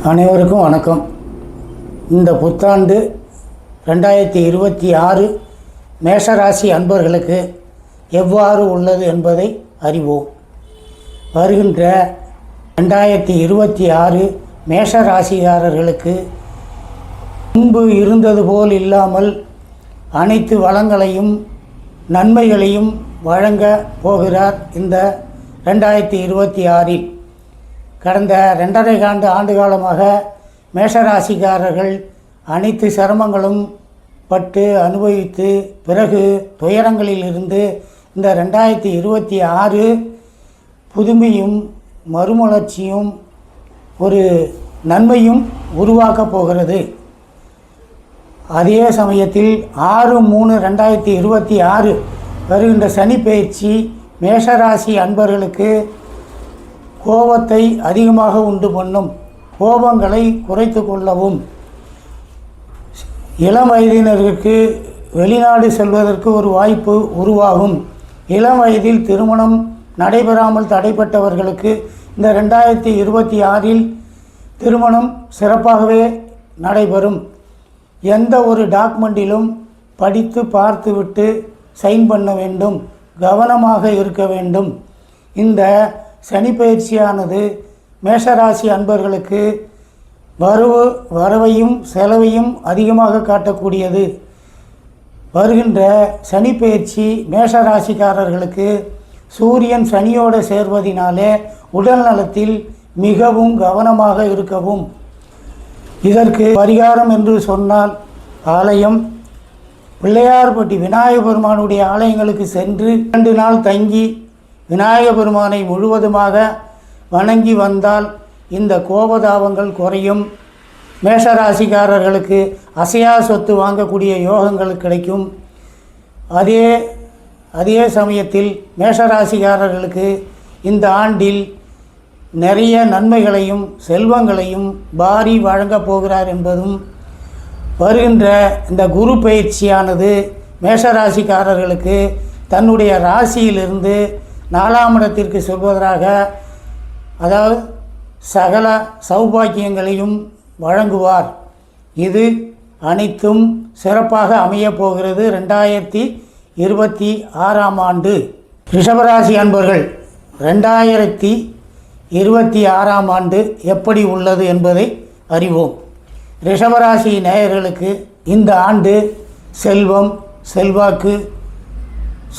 அனைவருக்கும் வணக்கம். இந்த புத்தாண்டு 2026 மேஷராசி அன்பர்களுக்கு எவ்வாறு உள்ளது என்பதை அறிவோம். வருகின்ற 2026 மேஷராசிக்காரர்களுக்கு முன்பு இருந்தது போல் இல்லாமல் அனைத்து வளங்களையும் நன்மைகளையும் வழங்க போகிறார். இந்த 2026 கடந்த 2.5 ஆண்டு காலமாக மேஷராசிக்காரர்கள் அனைத்து சிரமங்களும் பட்டு அனுபவித்து பிறகு துயரங்களில் இருந்து இந்த 2026 புதுமையும் மறுமலர்ச்சியும் ஒரு நன்மையும் உருவாக்கப் போகிறது. அதே சமயத்தில் 6/3/2026 வருகின்ற சனி பயிற்சி மேஷராசி அன்பர்களுக்கு கோபத்தை அதிகமாக உண்டு பண்ணும். கோபங்களை குறைத்து கொள்ளவும், இளம் வயதினருக்கு வெளிநாடு செல்வதற்கு ஒரு வாய்ப்பு உருவாகும். இளம் வயதில் திருமணம் நடைபெறாமல் தடைப்பட்டவர்களுக்கு இந்த 2026 திருமணம் சிறப்பாகவே நடைபெறும். எந்த ஒரு டாக்குமெண்டிலும் படித்து பார்த்துவிட்டு சைன் பண்ண வேண்டும், கவனமாக இருக்க வேண்டும். இந்த சனி பயிற்சியானது மேஷராசி அன்பர்களுக்கு வரவையும் செலவையும் அதிகமாக காட்டக்கூடியது. வருகின்ற சனி பயிற்சி மேஷராசிக்காரர்களுக்கு சூரியன் சனியோடு சேர்வதினாலே உடல் நலத்தில் மிகவும் கவனமாக இருக்கவும். இதற்கு பரிகாரம் என்று சொன்னால் ஆலயம் பிள்ளையார்பட்டி விநாயகர் பெருமானுடைய ஆலயங்களுக்கு சென்று 2 நாள் தங்கி விநாயகர் பெருமானை முழுவதுமாக வணங்கி வந்தால் இந்த கோபதாபங்கள் குறையும். மேஷராசிக்காரர்களுக்கு அசையா சொத்து வாங்கக்கூடிய யோகங்கள் கிடைக்கும். அதே சமயத்தில் மேஷராசிக்காரர்களுக்கு இந்த ஆண்டில் நிறைய நன்மைகளையும் செல்வங்களையும் பாரி வழங்கப் போகிறார் என்பதும், வருகின்ற இந்த குரு பயிற்சியானது மேஷராசிக்காரர்களுக்கு தன்னுடைய ராசியிலிருந்து 4ஆம் இடத்திற்கு செல்வதாக, அதாவது சகல சௌபாக்கியங்களையும் வழங்குவார். இது அனைத்தும் சிறப்பாக அமையப் போகிறது. 2026 ஆண்டு ரிஷபராசி அன்பர்கள் 2026 ஆண்டு எப்படி உள்ளது என்பதை அறிவோம். ரிஷபராசி நேயர்களுக்கு இந்த ஆண்டு செல்வம்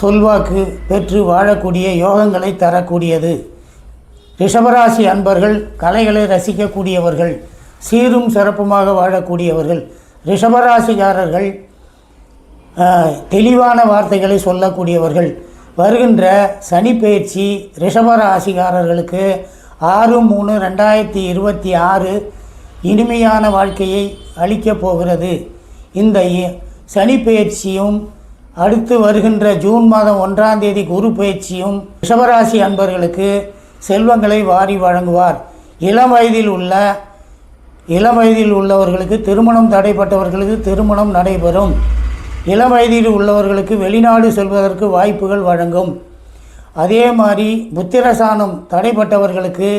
சொல்வாக்கு பெற்று வாழக்கூடிய யோகங்களை தரக்கூடியது. ரிஷபராசி அன்பர்கள் கலைகளை ரசிக்கக்கூடியவர்கள், சீரும் சிறப்புமாக வாழக்கூடியவர்கள். ரிஷபராசிக்காரர்கள் தெளிவான வார்த்தைகளை சொல்லக்கூடியவர்கள். வருகின்ற சனி பயிற்சி ரிஷபராசிக்காரர்களுக்கு 6/3/2026 இனிமையான வாழ்க்கையை அளிக்கப் போகிறது. இந்த சனி பயிற்சியும் அடுத்து வருகின்ற ஜூன் மாதம் 1ஆம் தேதி குரு பயிற்சியும் ரிஷபராசி அன்பர்களுக்கு செல்வங்களை வாரி வழங்குவார். இளம் வயதில் உள்ளவர்களுக்கு திருமணம் தடைப்பட்டவர்களுக்கு திருமணம் நடைபெறும். இளம் வயதில் உள்ளவர்களுக்கு வெளிநாடு செல்வதற்கு வாய்ப்புகள் வழங்கும். அதே மாதிரி புத்திரசானம் தடைப்பட்டவர்களுக்கு,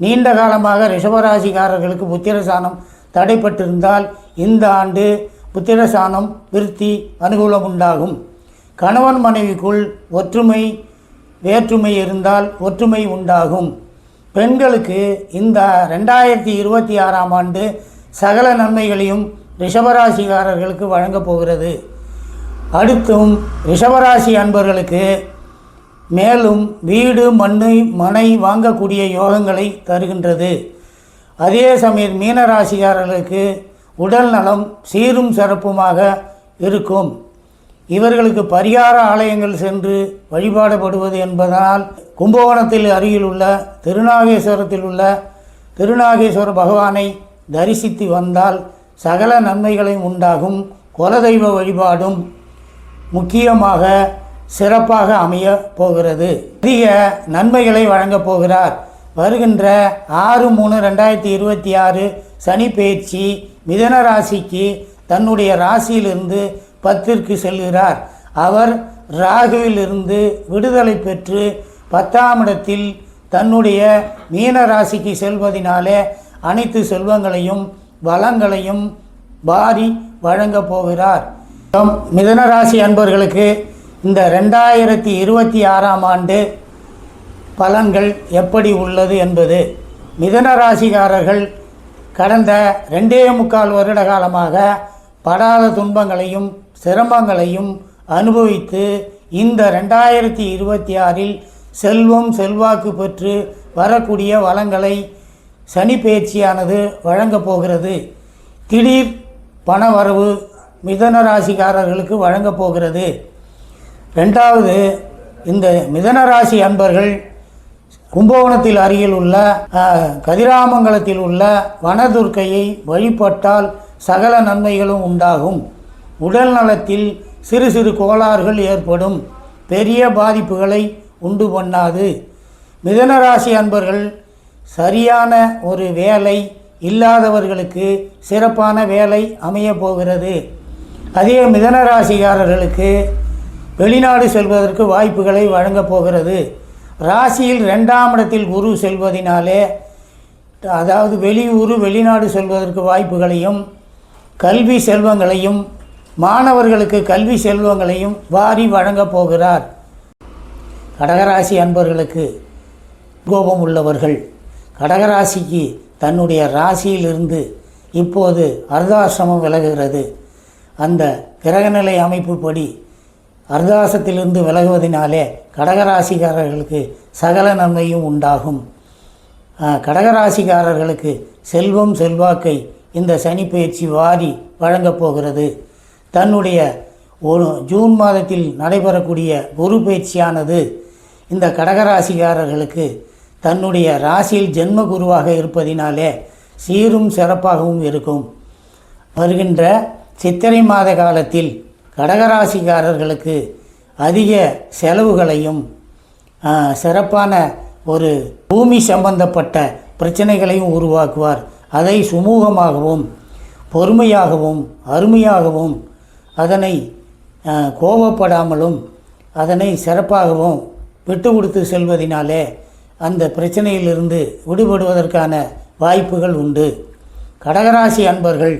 நீண்ட காலமாக ரிஷபராசிக்காரர்களுக்கு புத்திரசானம் தடைப்பட்டிருந்தால் இந்த ஆண்டு புத்திரசானம் விருத்தி அனுகூலம் உண்டாகும். கணவன் மனைவிக்குள் வேற்றுமை இருந்தால் ஒற்றுமை உண்டாகும். பெண்களுக்கு இந்த 2026 ஆண்டு சகல நன்மைகளையும் ரிஷபராசிக்காரர்களுக்கு வழங்கப் போகிறது. அடுத்தும் ரிஷபராசி அன்பர்களுக்கு மேலும் வீடு மனை வாங்கக்கூடிய யோகங்களை தருகின்றது. அதே சமயம் மீனராசிக்காரர்களுக்கு உடல் நலம் சீரும் சிறப்புமாக இருக்கும். இவர்களுக்கு பரிகார ஆலயங்கள் சென்று வழிபாடுபடுவது என்பதனால் கும்பகோணத்தில் அருகில் உள்ள திருநாகேஸ்வரத்தில் உள்ள திருநாகேஸ்வர பகவானை தரிசித்து வந்தால் சகல நன்மைகளையும் உண்டாகும். குலதெய்வ வழிபாடும் முக்கியமாக சிறப்பாக அமைய போகிறது. அதிக நன்மைகளை வழங்கப் போகிறார். வருகின்ற 6/3/2026 சனி பயிற்சி மிதன ராசிக்கு தன்னுடைய ராசியிலிருந்து 10ற்கு செல்கிறார். அவர் ராகுவிலிருந்து விடுதலை பெற்று 10ஆம் இடத்தில் தன்னுடைய மீன ராசிக்கு செல்வதினாலே அனைத்து செல்வங்களையும் வளங்களையும் வாரி வழங்கப் போகிறார். மிதுன ராசி அன்பர்களுக்கு இந்த 2026ஆம் ஆண்டு பலன்கள் எப்படி உள்ளது என்பது, மிதுன ராசிக்காரர்கள் கடந்த 2.25 வருட காலமாக படாத துன்பங்களையும் சிரமங்களையும் அனுபவித்து இந்த 2026இல் செல்வம் செல்வாக்கு பெற்று வரக்கூடிய வளங்களை சனி பயிற்சியானது வழங்கப் போகிறது. திடீர் பணவரவு மிதுன ராசிக்காரர்களுக்கு வழங்கப் போகிறது. ரெண்டாவது, இந்த மிதுன ராசி அன்பர்கள் கும்பகோணத்தில் அருகில் உள்ள கதிராமங்கலத்தில் உள்ள வனதுர்க்கையை வழிபட்டால் சகல நன்மைகளும் உண்டாகும். உடல் நலத்தில் சிறு சிறு கோளாறுகள் ஏற்படும், பெரிய பாதிப்புகளை உண்டு பண்ணாது. மிதுன ராசி அன்பர்கள் சரியான ஒரு வேலை இல்லாதவர்களுக்கு சிறப்பான வேலை அமைய போகிறது. அதே மிதுன ராசிக்காரர்களுக்கு வெளிநாடு செல்வதற்கு வாய்ப்புகளை வழங்கப் போகிறது. ராசியில் 2ஆம் இடத்தில் குரு செல்வதினாலே, அதாவது வெளியூர் வெளிநாடு செல்வதற்கு வாய்ப்புகளையும் கல்வி செல்வங்களையும் மாணவர்களுக்கு கல்வி செல்வங்களையும் வாரி வழங்கப் போகிறார். கடகராசி அன்பர்களுக்கு கோபம் உள்ளவர்கள், கடகராசிக்கு தன்னுடைய ராசியிலிருந்து இப்போது அர்த்தாசிரமம் விலகுகிறது. அந்த கிரகநிலை அமைப்புப்படி அர்த்தாசத்திலிருந்து விலகுவதினாலே கடகராசிக்காரர்களுக்கு சகல நன்மையும் உண்டாகும். கடகராசிக்காரர்களுக்கு செல்வம் செல்வாக்கை இந்த சனி பயிற்சி வாரி வழங்கப் போகிறது. தன்னுடைய ஜூன் மாதத்தில் நடைபெறக்கூடிய குரு பயிற்சியானது இந்த கடகராசிக்காரர்களுக்கு தன்னுடைய ராசியில் ஜென்ம குருவாக இருப்பதினாலே சீரும் சிறப்பாகவும் இருக்கும். வருகின்ற சித்திரை மாத காலத்தில் கடகராசிக்காரர்களுக்கு அதிக செலவுகளையும் சிறப்பான ஒரு பூமி சம்பந்தப்பட்ட பிரச்சனைகளையும் உருவாக்குவார். அதை சுமூகமாகவும் பொறுமையாகவும் அருமையாகவும் அதனை கோபப்படாமலும் அதனை சிறப்பாகவும் விட்டு கொடுத்து செல்வதினாலே அந்த பிரச்சனையிலிருந்து விடுபடுவதற்கான வாய்ப்புகள் உண்டு. கடகராசி அன்பர்கள்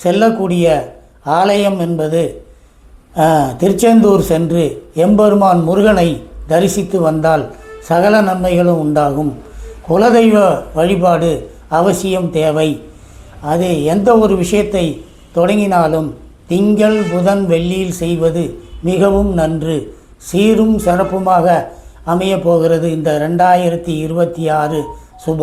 செல்லக்கூடிய ஆலயம் என்பது திருச்செந்தூர் சென்று எம்பெருமான் முருகனை தரிசித்து வந்தால் சகல நன்மைகளும் உண்டாகும். குலதெய்வ வழிபாடு அவசியம் தேவை. அது எந்த ஒரு விஷயத்தை தொடங்கினாலும் திங்கள் புதன் வெள்ளியில் செய்வது மிகவும் நன்று. சீரும் சிறப்புமாக அமையப் போகிறது இந்த 2026 சுபம்.